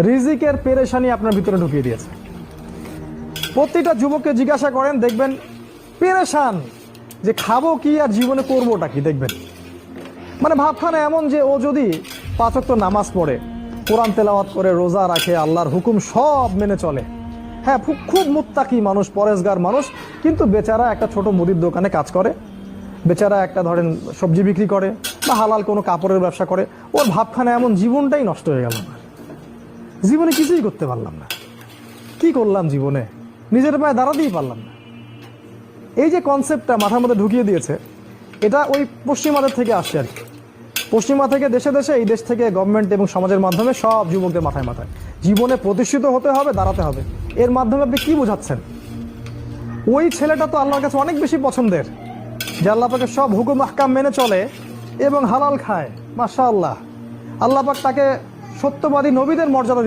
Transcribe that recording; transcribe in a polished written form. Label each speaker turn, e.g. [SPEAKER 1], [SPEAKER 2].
[SPEAKER 1] রিজিকের পেরেশানি আপনার ভিতরে ঢুকিয়ে দিয়েছে। প্রতিটা যুবককে জিজ্ঞাসা করেন, দেখবেন পেরেশান যে খাবো কি আর জীবনে করবোটা কি। দেখবেন মানে ভাবখানা এমন যে ও যদি 5 ওয়াক্ত নামাজ পড়ে, কোরআন তেলাওয়াত করে, রোজা রাখে, আল্লাহর হুকুম সব মেনে চলে, হ্যাঁ খুব মুত্তাকি মানুষ, পরেশগার মানুষ, কিন্তু বেচারা একটা ছোট মুদির দোকানে কাজ করে, বেচারা একটা ধরেন সবজি বিক্রি করে বা হালাল কোনো কাপড়ের ব্যবসা করে, ওর ভাবখানা এমন জীবনটাই নষ্ট হয়ে গেল। জীবনে কিছুই করতে পারলাম না, কি করলাম জীবনে, নিজের পায়ে দাঁড়াতেই পারলাম না। এই যে কনসেপ্টটা মাথার মধ্যে ঢুকিয়ে দিয়েছে, এটা ওই পশ্চিমাদের থেকে আসছে আর কি। পশ্চিমা থেকে দেশে দেশে, এই দেশ থেকে গভর্নমেন্ট এবং সমাজের মাধ্যমে সব যুবকদের মাথায় মাথায় জীবনে প্রতিষ্ঠিত হতে হবে, দাঁড়াতে হবে। এর মাধ্যমে আপনি কি বোঝাচ্ছেন? ওই ছেলেটা তো আল্লাহর কাছে অনেক বেশি পছন্দের, যে আল্লাহ পাকের সব হুকুম আহকাম মেনে চলে এবং হালাল খায়। মাশাআল্লাহ, আল্লাহ পাক তাকে সত্যবাদী নবীদের মর্যাদা